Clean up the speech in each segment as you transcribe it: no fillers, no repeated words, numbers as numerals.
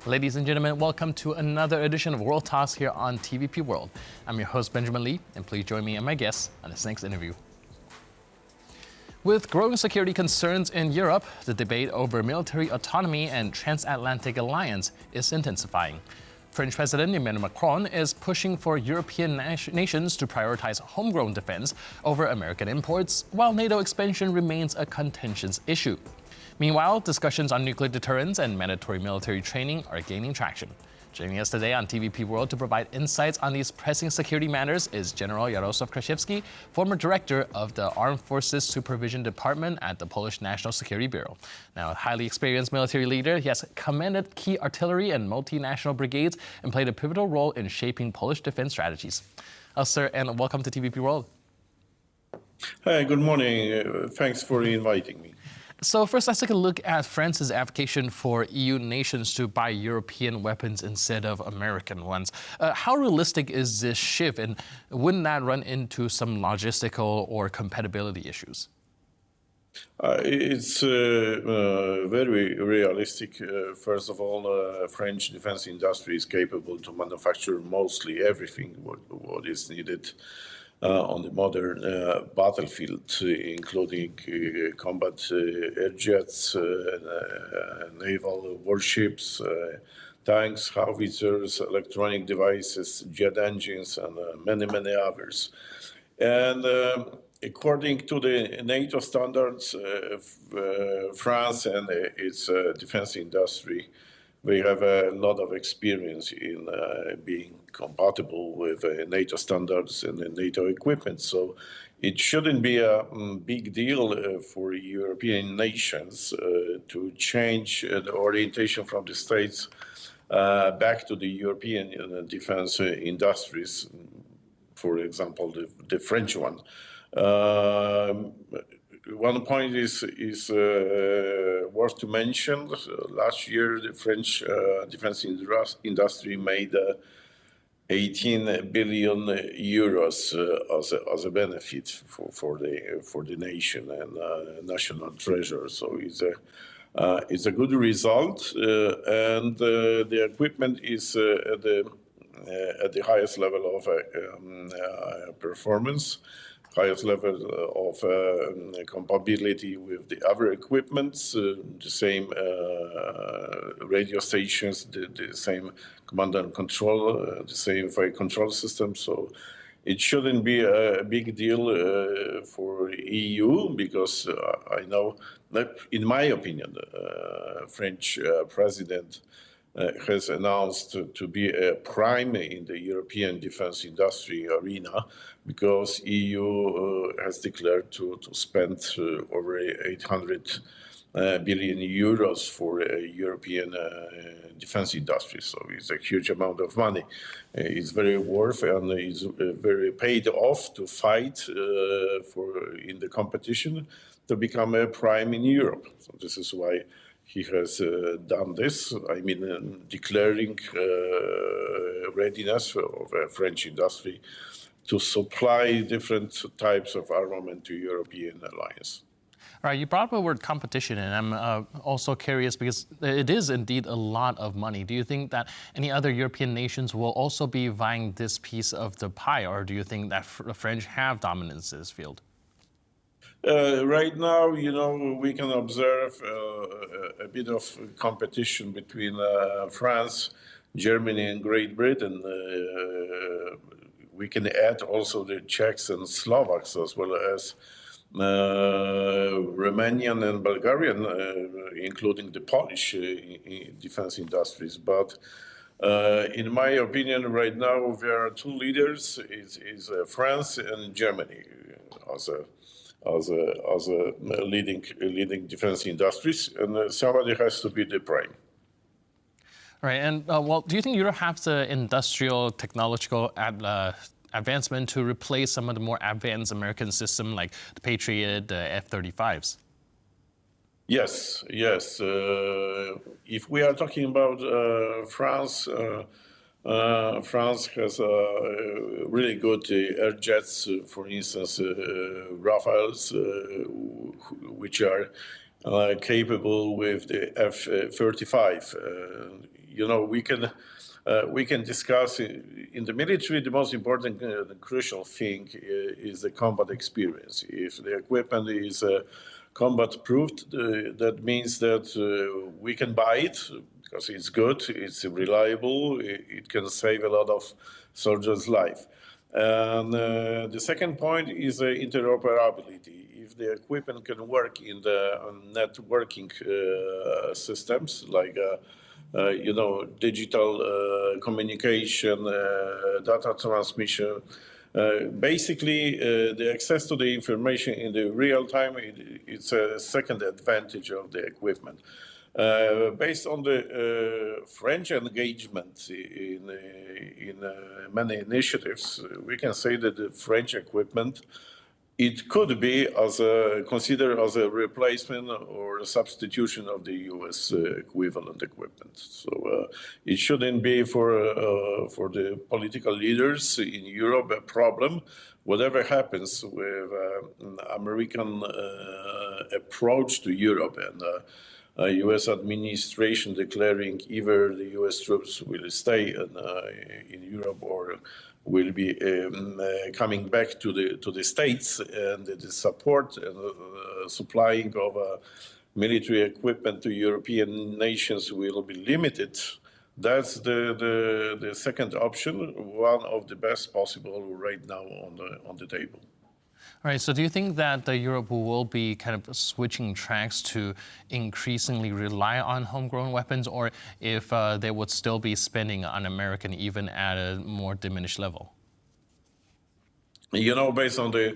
Ladies and gentlemen, welcome to another edition of World Talks here on TVP World. I'm your host, Benjamin Lee, and please join me and my guests on this next interview. With growing security concerns in Europe, the debate over military autonomy and transatlantic alliance is intensifying. French President Emmanuel Macron is pushing for European nations to prioritize homegrown defense over American imports, while NATO expansion remains a contentious issue. Meanwhile, discussions on nuclear deterrence and mandatory military training are gaining traction. Joining us today on TVP World to provide insights on these pressing security matters is General Jarosław Kraszewski, former director of the Armed Forces Supervision Department at the Polish National Security Bureau. Now, a highly experienced military leader, he has commanded key artillery and multinational brigades and played a pivotal role in shaping Polish defense strategies. Sir, and welcome to TVP World. Hi, good morning. Thanks for inviting me. So first, let's take a look at France's application for EU nations to buy European weapons instead of American ones. How realistic is this shift, and wouldn't that run into some logistical or compatibility issues? It's very realistic. First of all, French defense industry is capable to manufacture mostly everything what is needed on the modern battlefield, including combat air jets, naval warships, tanks, howitzers, electronic devices, jet engines, and many others. And according to the NATO standards, France and its defense industry, we have a lot of experience in being compatible with NATO standards and NATO equipment. So it shouldn't be a big deal for European nations to change the orientation from the States back to the European defense industries, for example, the French one. One point is worth to mention. Last year, the French defense industry made 18 billion euros as a benefit for the nation and national treasure. So it's a good result, and the equipment is at the highest level of performance. Highest level of compatibility with the other equipments, the same radio stations, the same command and control, the same fire control system. So it shouldn't be a big deal for EU, because I know that, in my opinion, the French president has announced to be a prime in the European defense industry arena, because EU has declared to spend over 800 billion euros for European defense industry. So it's a huge amount of money. It's very worth and it's very paid off to fight in the competition to become a prime in Europe. So this is why he has done this. I mean, declaring readiness of a French industry to supply different types of armament to European alliance. All right, you brought up the word competition, and I'm also curious because it is indeed a lot of money. Do you think that any other European nations will also be vying this piece of the pie, or do you think that the French have dominance in this field? Right now, we can observe a bit of competition between France, Germany, and Great Britain. We can add also the Czechs and Slovaks, as well as Romanian and Bulgarian, including the Polish defense industries. But in my opinion, right now, there are two leaders: is France and Germany as a leading defense industries, and somebody has to be the prime. Right, and well, do you think Europe has the industrial technological advancement to replace some of the more advanced American systems like the Patriot, the F-35s? Yes. If we are talking about France, France has really good air jets, for instance, Rafales, which are capable with the F-35. We can discuss in the military. The most important, the crucial thing is the combat experience. If the equipment is combat proved, that means that we can buy it because it's good, it's reliable, it can save a lot of soldiers' life. And the second point is interoperability. If the equipment can work in the networking systems, like digital communication, data transmission, basically the access to the information in the real time, it's a second advantage of the equipment. Based on the French engagement in many initiatives, we can say that the French equipment, it could be considered as a replacement or a substitution of the U.S. equivalent equipment. So it shouldn't be for the political leaders in Europe a problem. Whatever happens with American approach to Europe and U.S. administration declaring either the U.S. troops will stay in Europe or will be coming back to the States, and the support and supplying of military equipment to European nations will be limited. That's the second option, one of the best possible right now on the table. All right, so do you think that Europe will be kind of switching tracks to increasingly rely on homegrown weapons, or if they would still be spending on American even at a more diminished level? Based on the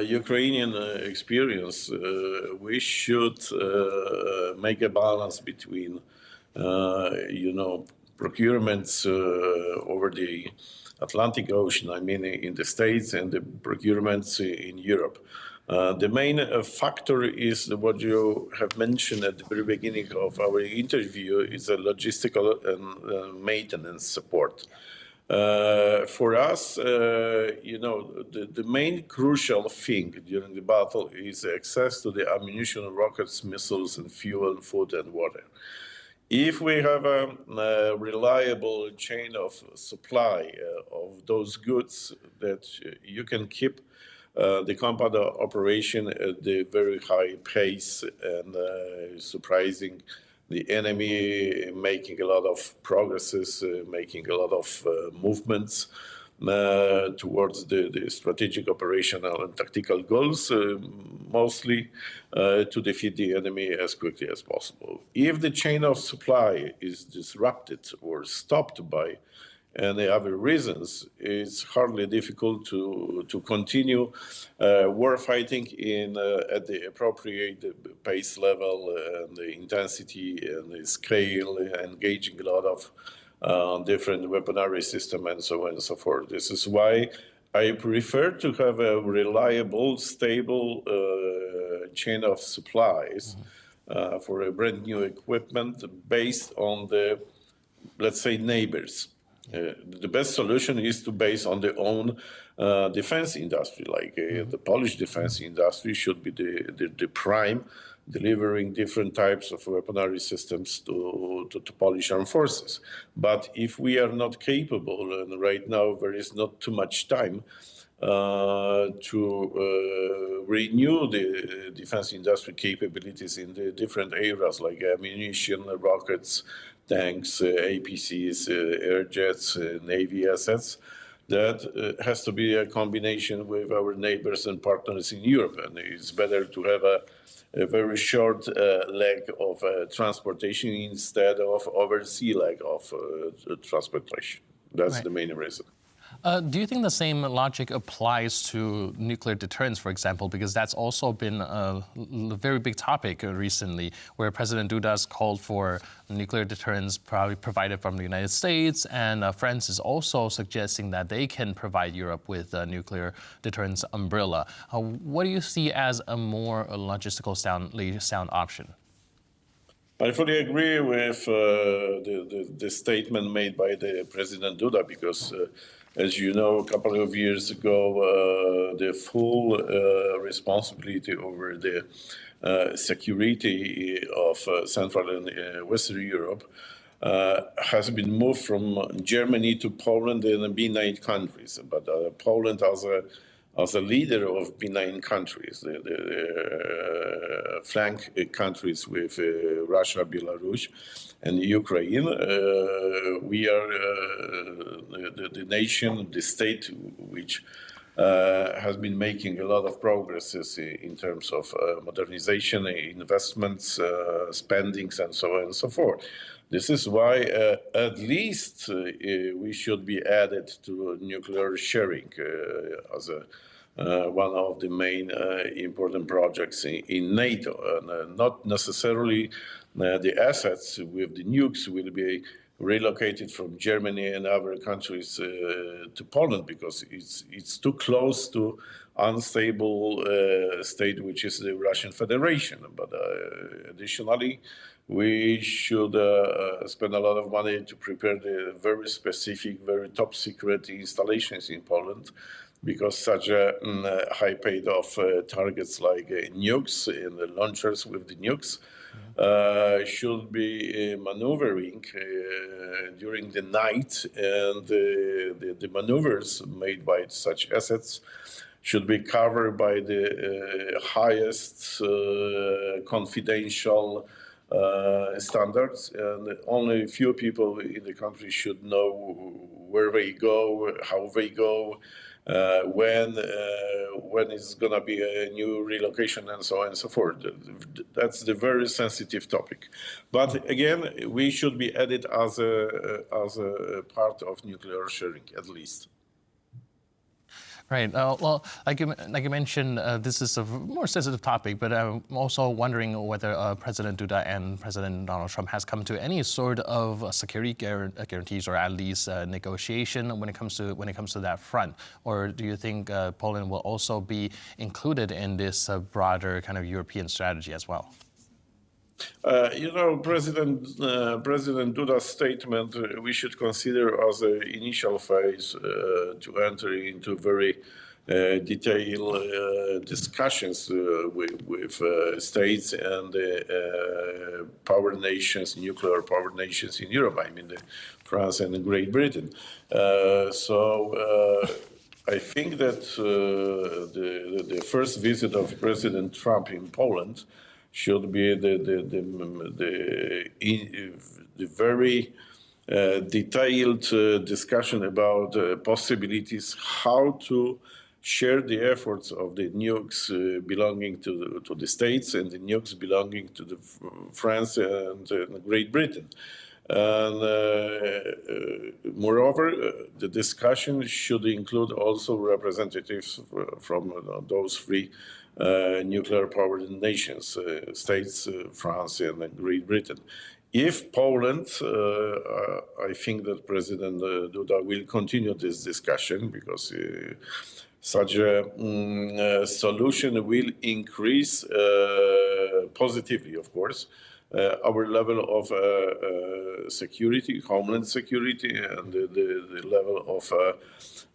Ukrainian experience, we should make a balance between, procurements over the Atlantic Ocean, I mean, in the States, and the procurements in Europe. The main factor is what you have mentioned at the very beginning of our interview, is a logistical and maintenance support. For us, the main crucial thing during the battle is access to the ammunition, rockets, missiles, and fuel, food, and water. If we have a reliable chain of supply of those goods, that you can keep the combat operation at the very high pace and surprising the enemy, making a lot of progresses, making a lot of movements towards the strategic, operational, and tactical goals, mostly to defeat the enemy as quickly as possible. If the chain of supply is disrupted or stopped by any other reasons, it's hardly difficult to continue war fighting at the appropriate pace level and the intensity and the scale, engaging a lot of different weaponry system and so on and so forth. This is why I prefer to have a reliable, stable chain of supplies for a brand new equipment based on the, let's say, neighbors. The best solution is to base on their own defense industry, like the Polish defense industry should be the prime, delivering different types of weaponry systems to Polish armed forces. But if we are not capable, and right now there is not too much time to renew the defense industry capabilities in the different areas, like ammunition, rockets, tanks, APCs, air jets, Navy assets, that has to be a combination with our neighbors and partners in Europe. And it's better to have a very short leg of transportation instead of oversea leg of transportation. That's right. The main reason. Do you think the same logic applies to nuclear deterrence, for example? Because that's also been a very big topic recently, where President Duda's called for nuclear deterrence probably provided from the United States, and France is also suggesting that they can provide Europe with a nuclear deterrence umbrella. What do you see as a more logistical sound option? I fully agree with the statement made by the President Duda, because as you know, a couple of years ago, the full responsibility over the security of Central and Western Europe has been moved from Germany to Poland and B9 countries. But Poland, as a leader of B9 countries, the flank countries with Russia, Belarus, and Ukraine, we are the nation, the state, which has been making a lot of progresses in terms of modernization, investments, spendings, and so on and so forth. This is why at least we should be added to nuclear sharing as one of the main important projects in NATO. And not necessarily the assets with the nukes will be relocated from Germany and other countries to Poland, because it's too close to unstable state, which is the Russian Federation. But additionally, we should spend a lot of money to prepare the very specific, very top secret installations in Poland, because such a high paid-off targets like nukes and the launchers with the nukes should be maneuvering during the night, and the maneuvers made by such assets should be covered by the highest confidential standards, and only a few people in the country should know where they go, how they go, when it's going to be a new relocation, and so on and so forth. That's the very sensitive topic. But again, we should be added as a part of nuclear sharing, at least. Right. Well, like you mentioned, this is a more sensitive topic, but I'm also wondering whether President Duda and President Donald Trump has come to any sort of security guarantees, or at least negotiation when it comes to that front. Or do you think Poland will also be included in this broader kind of European strategy as well? President Duda's statement we should consider as an initial phase to enter into very detailed discussions with states and power nations, nuclear power nations in Europe. I mean, France and Great Britain. I think that the first visit of President Trump in Poland should be the very detailed discussion about possibilities how to share the efforts of the nukes belonging to the states and the nukes belonging to the France and Great Britain. And moreover, the discussion should include also representatives from those three nuclear powered nations, states, France and Great Britain. If Poland, I think that President Duda will continue this discussion, because such a solution will increase positively, of course, our level of security, homeland security, and the level of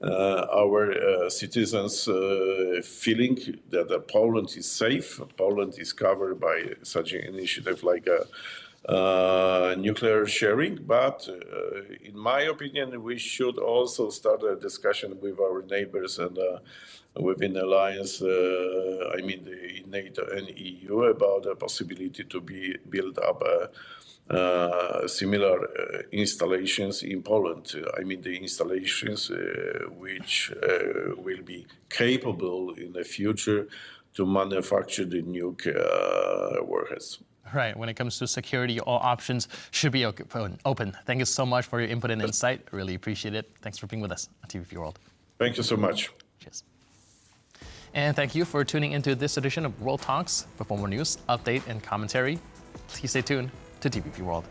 our citizens feeling that Poland is safe. Poland is covered by such an initiative like nuclear sharing. But in my opinion, we should also start a discussion with our neighbors and within alliance, I mean the NATO and EU, about the possibility to build up similar installations in Poland. I mean the installations which will be capable in the future to manufacture the nuke warheads. Right. When it comes to security, all options should be open. Thank you so much for your input and insight. Really appreciate it. Thanks for being with us on TVP World. Thank you so much. Cheers. And thank you for tuning into this edition of World Talks. For more news, update, and commentary, please stay tuned to TVP World.